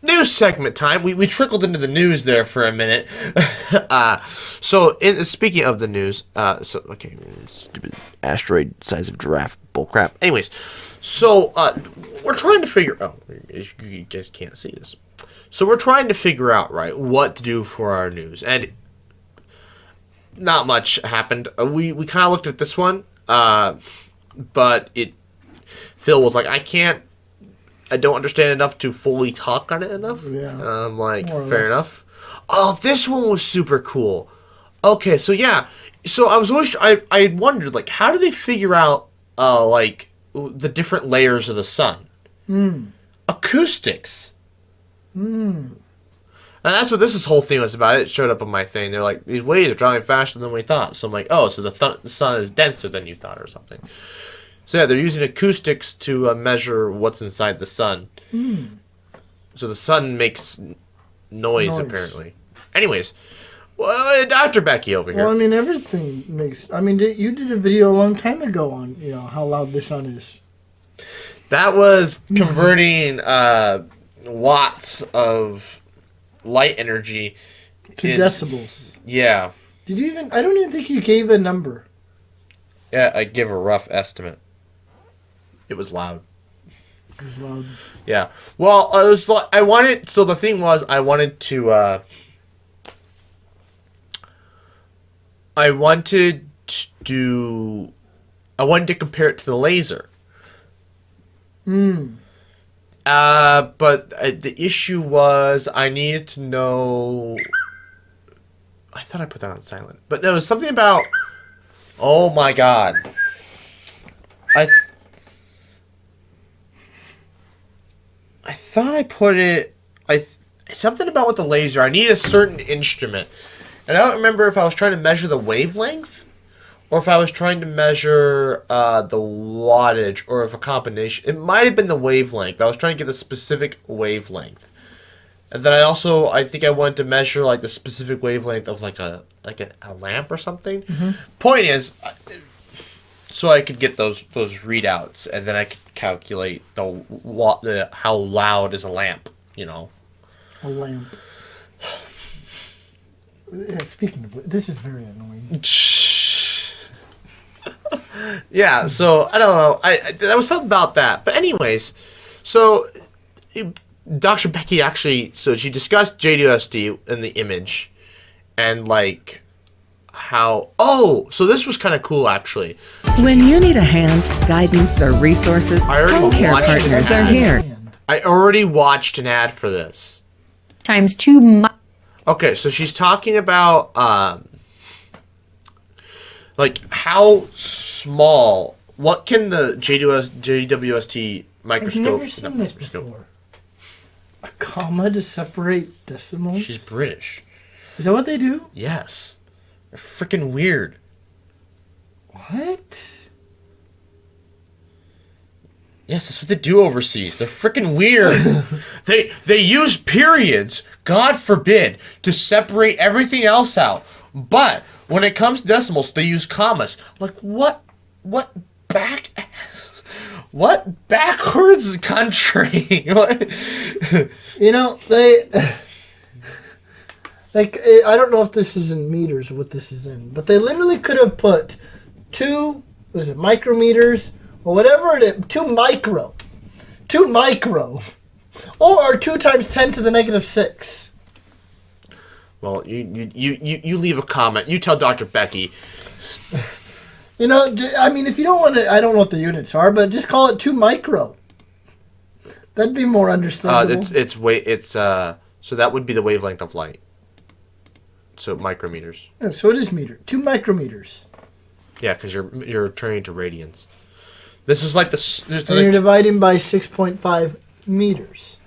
news segment time. We trickled into the news there for a minute. Speaking of the news, stupid asteroid size of giraffe bullcrap. Anyways, we're trying to figure. Oh, you guys can't see this. So we're trying to figure out, right, what to do for our news, and not much happened. We kind of looked at this one, but Phil was like, I don't understand enough to fully talk on it enough. Yeah. I'm like, fair enough. Oh, this one was super cool. Okay, so yeah. So I wondered, like, how do they figure out, like, the different layers of the sun? Acoustics. And that's what this whole thing was about. It showed up on my thing. They're like, these waves are traveling faster than we thought. So I'm like, oh, so the sun is denser than you thought or something. So yeah, they're using acoustics to measure what's inside the sun. So the sun makes noise. Apparently. Anyways, Dr. Becky over here. Well, I mean, everything makes... I mean, you did a video a long time ago on, how loud the sun is. That was converting watts of light energy to decibels. Yeah. Did you even... I don't even think you gave a number. Yeah, I give a rough estimate. It was loud. It was loud. Yeah. Well, it was like I wanted. So the thing was, I wanted to. I wanted to compare it to the laser. But the issue was I needed to know. I thought I put that on silent, but there was something about. Oh my god. I thought I put it... something about with the laser. I need a certain instrument. And I don't remember if I was trying to measure the wavelength or if I was trying to measure the wattage or if a combination. It might have been the wavelength. I was trying to get a specific wavelength. And then I think I wanted to measure like the specific wavelength of like a lamp or something. Point is... So I could get those readouts, and then I could calculate how loud is a lamp, A lamp. Yeah, speaking of which, this is very annoying. Yeah, so I don't know. There was something about that, but anyways, so Dr. Becky she discussed JDOST in the image, and like. So this was kind of cool, actually. When you need a hand, guidance, or resources, Home Care Partners are here. I already watched an ad for this. Times 2. Okay, so she's talking about, like, how small, what can the JWST microscope... I've never seen this before. A comma to separate decimals? She's British. Is that what they do? Yes. They're freaking weird. What? Yes, that's what they do overseas. They're freaking weird. They use periods, God forbid, to separate everything else out. But when it comes to decimals, they use commas. Like what backwards country? They like, I don't know if this is in meters or what this is in, but they literally could have put 2 micrometers or whatever it is, 2 micro, or 2 times 10 to the negative 6. Well, you leave a comment. You tell Dr. Becky. I mean, if you don't want to, I don't know what the units are, but just call it 2 micro. That'd be more understandable. So that would be the wavelength of light. So micrometers. Yeah, so it is meter. 2 micrometers. Yeah, because you're turning to radians. This is like and you're dividing by 6.5 meters.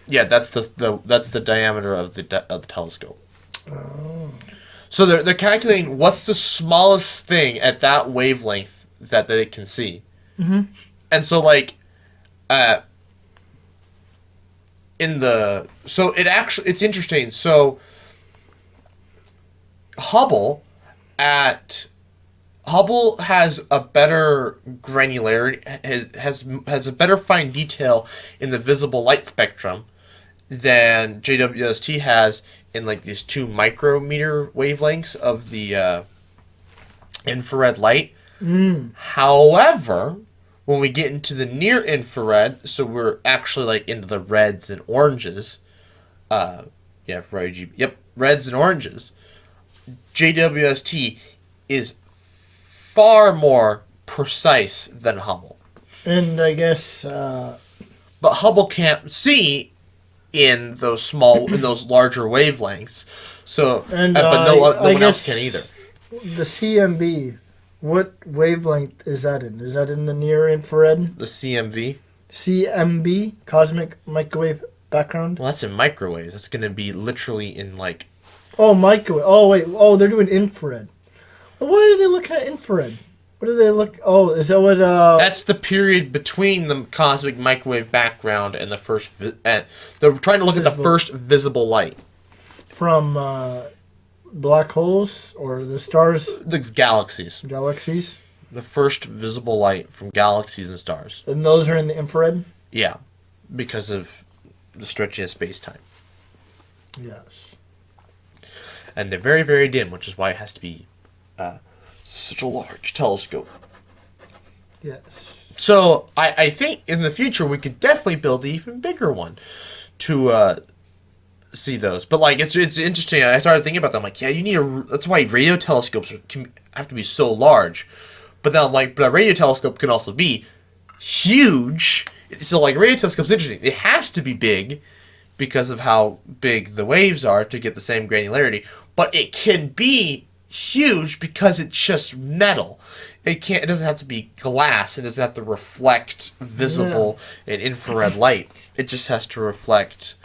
Yeah, that's the diameter of the telescope. Oh. So they're calculating what's the smallest thing at that wavelength that they can see. Mm-hmm. And so it's interesting. So Hubble has a better granularity, has a better fine detail in the visible light spectrum, than JWST has in like these 2 micrometer wavelengths of the infrared light. However, when we get into the near infrared, so we're actually like into the reds and oranges, reds and oranges, JWST is far more precise than Hubble. And I guess... But Hubble can't see in those larger wavelengths. So, but no one else can either. The CMB, what wavelength is that in? Is that in the near infrared? The CMV? CMB, cosmic microwave background? Well, that's in microwaves. That's going to be literally in like... Oh, microwave. Oh, wait. Oh, they're doing infrared. Well, why are they looking at infrared? What do they look... Oh, is that what... That's the period between the cosmic microwave background and the first... they're trying to look at the first visible light. From black holes or the stars? The galaxies. Galaxies? The first visible light from galaxies and stars. And those are in the infrared? Yeah, because of the stretching of space-time. Yes. And they're very, very dim, which is why it has to be... such a large telescope. Yes. So I think in the future we could definitely build an even bigger one to see those. But like it's interesting. I started thinking about that. I'm like, yeah, you need that's why radio telescopes have to be so large. But then I'm like, but a radio telescope can also be huge. So like radio telescope's interesting. It has to be big because of how big the waves are to get the same granularity. But it can be huge because it's just metal. It doesn't have to be glass. It doesn't have to reflect visible and infrared light. It just has to reflect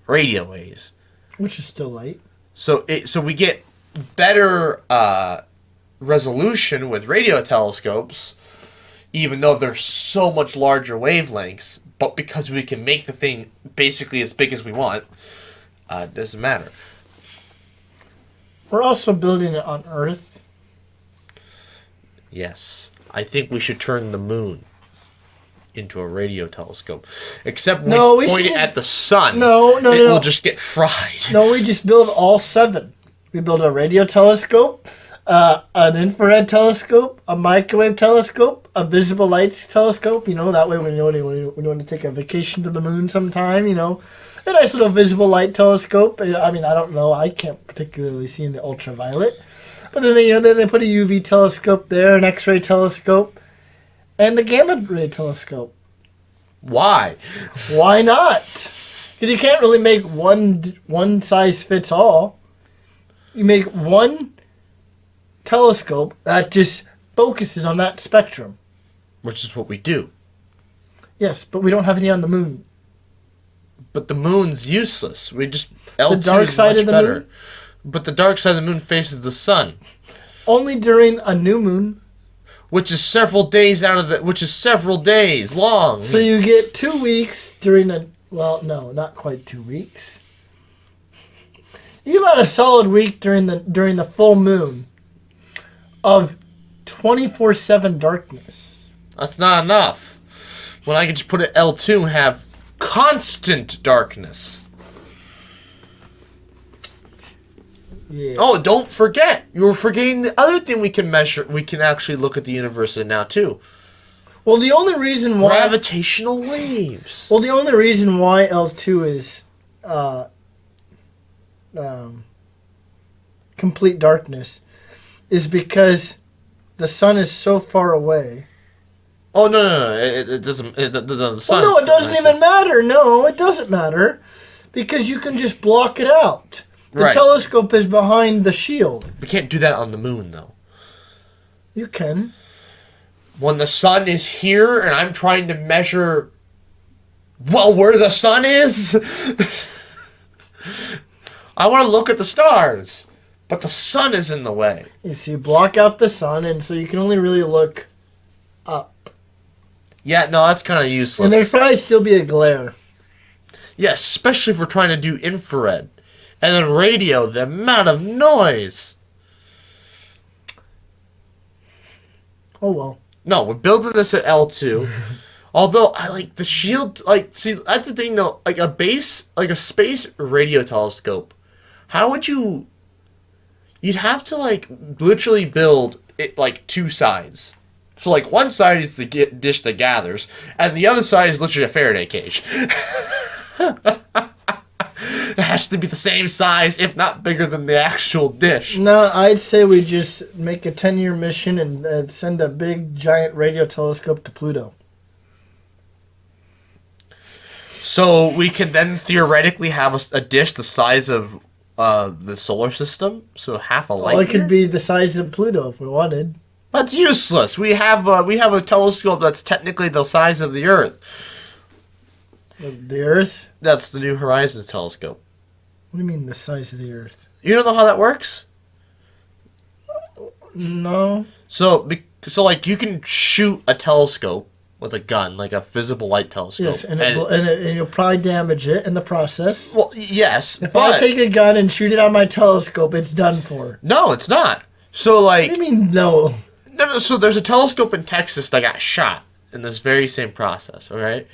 radio waves, which is still light. So we get better resolution with radio telescopes, even though they're so much larger wavelengths. But because we can make the thing basically as big as we want, it doesn't matter. We're also building it on Earth. Yes. I think we should turn the moon into a radio telescope. Except when we point it at the sun, it will just get fried. No, we just build all 7. We build a radio telescope, an infrared telescope, a microwave telescope, a visible light telescope. That way when you want to take a vacation to the moon sometime, a nice little visible light telescope. I mean, I don't know. I can't particularly see in the ultraviolet. But then they put a UV telescope there, an X-ray telescope, and a gamma ray telescope. Why? Why not? Because you can't really make one size fits all. You make one telescope that just focuses on that spectrum. Which is what we do. Yes, but we don't have any on the moon. But the moon's useless. We just L2 the dark side of the better. moon. But the dark side of the moon faces the sun. Only during a new moon. Which is several days long. So you get 2 weeks during no, not quite 2 weeks. You get about a solid week during the full moon of 24/7 darkness. That's not enough. When I can just put it L2 and have constant darkness. Yeah. Oh, don't forget. You were forgetting the other thing we can measure. We can actually look at the universe in now, too. Well, the only reason why... Gravitational waves. Well, the only reason why L2 is complete darkness is because the sun is so far away. Oh, no. It doesn't... the sun no, it doesn't even matter. No, it doesn't matter. Because you can just block it out. The telescope is behind the shield. We can't do that on the moon, though. You can. When the sun is here and I'm trying to measure, where the sun is? I want to look at the stars, but the sun is in the way. So you block out the sun, and so you can only really look up. Yeah, no, that's kind of useless. And there'd probably still be a glare. Yeah, especially if we're trying to do infrared. And then radio, the amount of noise. Oh, well. No, we're building this at L2 Although I like the shield. Like, see, that's the thing though. Like a space radio telescope. How would you? You'd have to like literally build it like two sides. So like one side is the dish that gathers, and the other side is literally a Faraday cage. It has to be the same size, if not bigger than the actual dish. No, I'd say we just make a 10-year mission and send a big, giant radio telescope to Pluto. So we could then theoretically have a dish the size of the solar system, so half a light Well, it year? could be the size of Pluto if we wanted. That's useless. We have a telescope that's technically the size of the Earth. The Earth? That's the New Horizons telescope. What do you mean the size of the Earth? You don't know how that works? No. So like you can shoot a telescope with a gun, like a visible light telescope. Yes, and you'll probably damage it in the process. Well, yes, If but I take a gun and shoot it on my telescope, it's done for. no, it's not. So like, What do you mean no? no. So there's a telescope in Texas that got shot in this very same process. All right.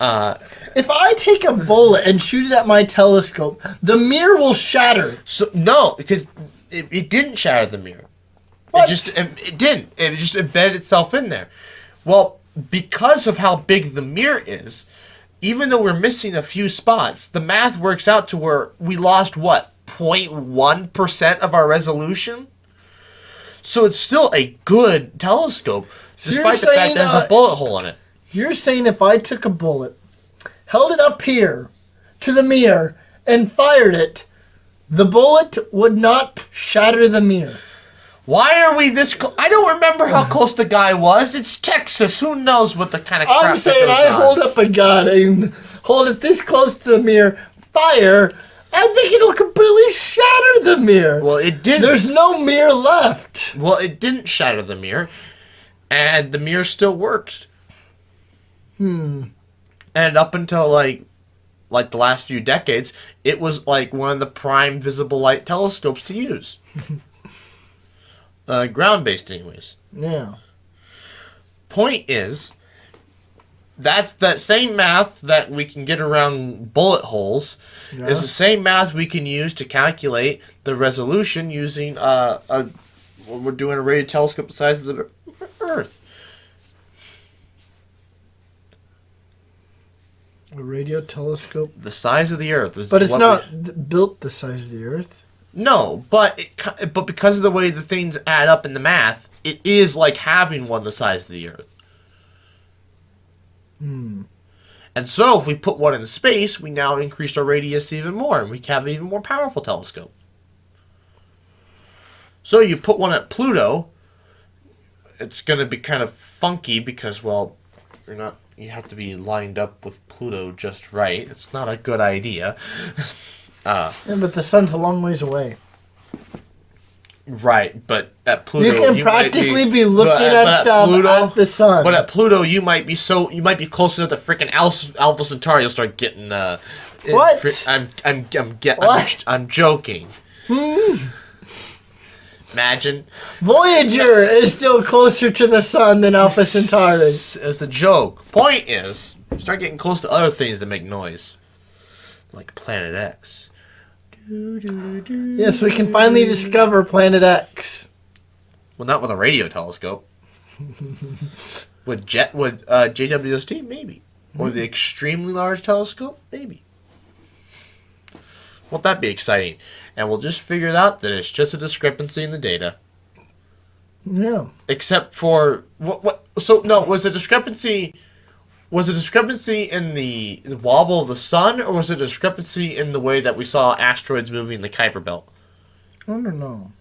If I take a bullet and shoot it at my telescope, the mirror will shatter. So no, because it didn't shatter the mirror. What? It didn't. It just embedded itself in there. Well, because of how big the mirror is, even though we're missing a few spots, the math works out to where we lost what, 0.1% of our resolution. So it's still a good telescope, So you're despite the fact saying, that it has a bullet hole in it. You're saying if I took a bullet, held it up here to the mirror, and fired it, the bullet would not shatter the mirror. Why are we this close? I don't remember how close the guy was. It's Texas. Who knows what the kind of crap I'm saying that I goes on. hold up a gun and hold it this close to the mirror, fire, I think it'll completely shatter the mirror. Well, it didn't. There's no mirror left. Well, it didn't shatter the mirror, and the mirror still works. And up until like the last few decades, it was like one of the prime visible light telescopes to use. Ground-based, anyways. Yeah. Point is, that's that same math that we can get around bullet holes is the same math we can use to calculate the resolution using when we're doing a radio telescope the size of the Earth. A radio telescope. The size of the Earth. But it's not built the size of the Earth. No, but because of the way the things add up in the math, it is like having one the size of the Earth. And so, if we put one in space, we now increase our radius even more, and we can have an even more powerful telescope. So you put one at Pluto, it's going to be kind of funky because, well, you have to be lined up with Pluto just right. It's not a good idea. Yeah, but the sun's a long ways away. Right, but at Pluto You can practically be looking at the sun. But at Pluto, you might be close enough to freaking Alpha Centauri. You'll start getting What? I'm joking. Imagine Voyager is still closer to the sun than Alpha Centauri. It's a joke. Point is, start getting close to other things that make noise, like Planet X. Yes, we can finally discover Planet X. Well, not with a radio telescope. with JWST, maybe. Or the extremely large telescope, maybe. Won't that be exciting? And we'll just figure out that it's just a discrepancy in the data. Yeah. Except for what? So no, was a discrepancy in the wobble of the sun, or was it a discrepancy in the way that we saw asteroids moving in the Kuiper Belt? I don't know.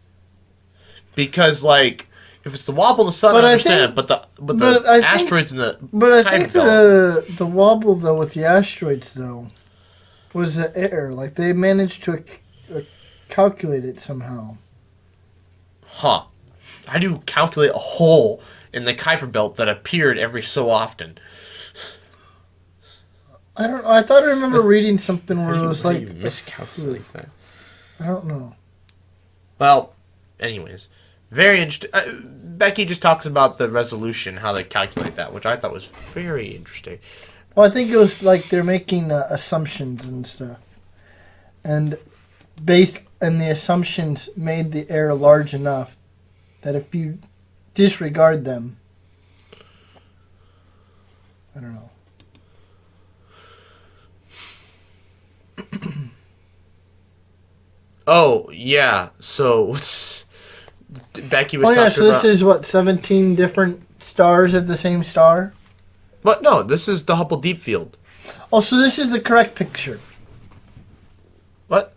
Because like, if it's the wobble of the sun, I understand. But the asteroids in the think the wobble though with the asteroids though was the error. Like they managed to calculate it somehow. Huh? How do you calculate a hole in the Kuiper Belt that appeared every so often? I don't know. I thought I remember reading something where it was How do like you miscalculate that? I don't know. Well, anyways, Very interesting. Becky just talks about the resolution, how they calculate that, which I thought was very interesting. Well, I think it was like they're making assumptions and stuff. And based on the assumptions made the error large enough that if you disregard them, I don't know. Oh, yeah. So, Becky was Oh, yeah, talking so this about... is what, 17 different stars of the same star? But no, this is the Hubble Deep Field. Oh, so this is the correct picture. What?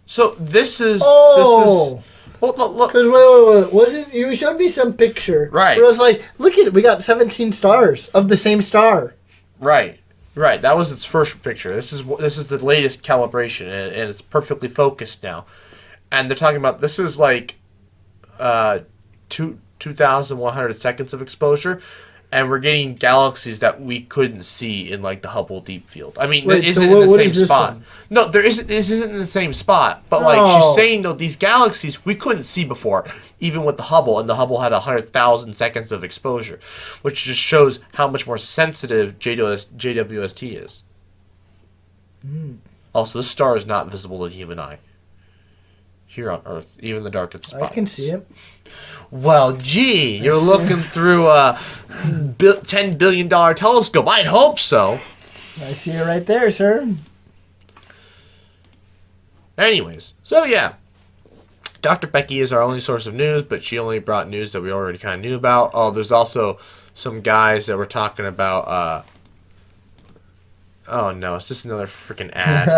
So, this is... Oh! Well, look. Because, wait. Wasn't... You showed me some picture. Right. Where I was like, look at it. We got 17 stars of the same star. Right. That was its first picture. This is the latest calibration, and it's perfectly focused now. And they're talking about this is like 2,100 seconds of exposure, and we're getting galaxies that we couldn't see in like the Hubble Deep Field. I mean, Wait, it isn't so in the what same is this spot. one? No, this isn't in the same spot. But like Oh. she's saying though, these galaxies we couldn't see before, even with the Hubble, and the Hubble had 100,000 seconds of exposure, which just shows how much more sensitive JWST is. Also, this star is not visible to the human eye here on Earth, even in the darkest spots. I can see it. Well, gee, you're looking through a $10 billion telescope. I'd hope so. I see it right there, sir. Anyways, so yeah. Dr. Becky is our only source of news, but she only brought news that we already kind of knew about. Oh, there's also some guys that were talking about... oh, no, it's just another freaking ad.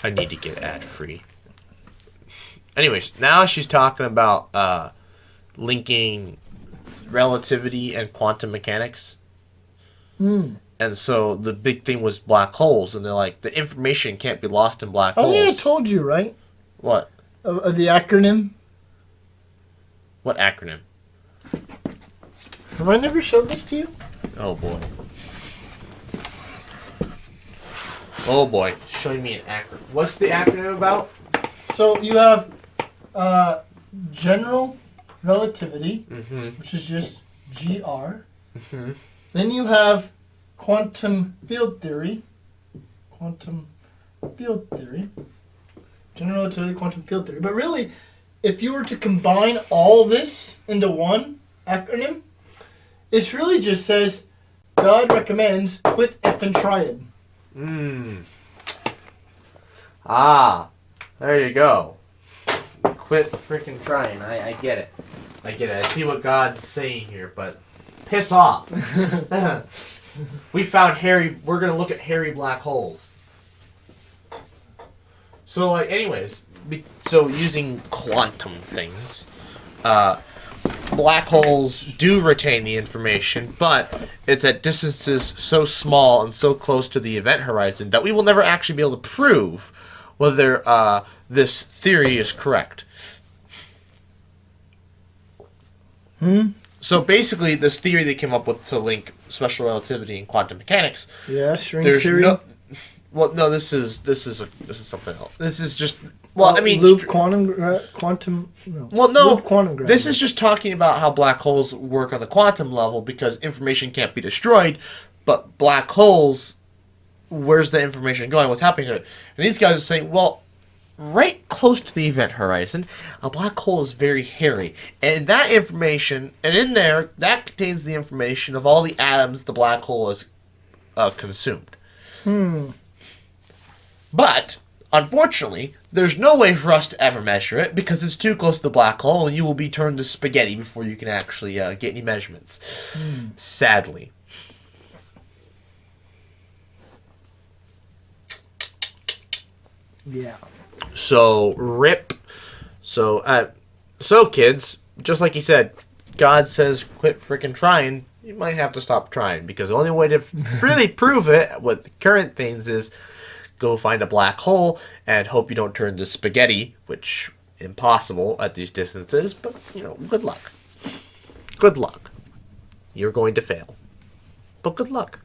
I need to get ad-free. Anyways, now she's talking about linking relativity and quantum mechanics. And so the big thing was black holes, and they're like, the information can't be lost in black holes. Oh, yeah, I told you, right? What? The acronym. What acronym? Have I never showed this to you? Oh, boy. Oh, boy. Showing me an acronym. What's the acronym about? So you have general relativity, which is just GR. Then you have quantum field theory. General relativity, quantum field theory. But really, if you were to combine all this into one acronym, it really just says, God recommends quit effing trying. Ah, there you go. Quit freaking trying. I get it. I see what God's saying here, but piss off. We found hairy. We're gonna look at hairy black holes. So, like, anyways, so using quantum things, black holes do retain the information, but it's at distances so small and so close to the event horizon that we will never actually be able to prove whether this theory is correct. So basically, this theory they came up with to link special relativity and quantum mechanics. Yeah, string theory. No, this is something else. This is just loop quantum. No. Well, no. Loop quantum gravity. This is just talking about how black holes work on the quantum level because information can't be destroyed, but black holes, where's the information going? What's happening to it? And these guys are saying, well, right close to the event horizon, a black hole is very hairy, and that information, and in there, that contains the information of all the atoms the black hole has consumed. But unfortunately, there's no way for us to ever measure it because it's too close to the black hole, and you will be turned to spaghetti before you can actually get any measurements. Sadly. Yeah. So, rip. So kids, just like he said, God says quit freaking trying. You might have to stop trying because the only way to really prove it with current things is go find a black hole and hope you don't turn to spaghetti, which impossible at these distances, but, good luck. Good luck. You're going to fail. But good luck.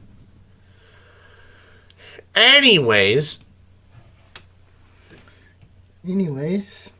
Anyways, Anyways.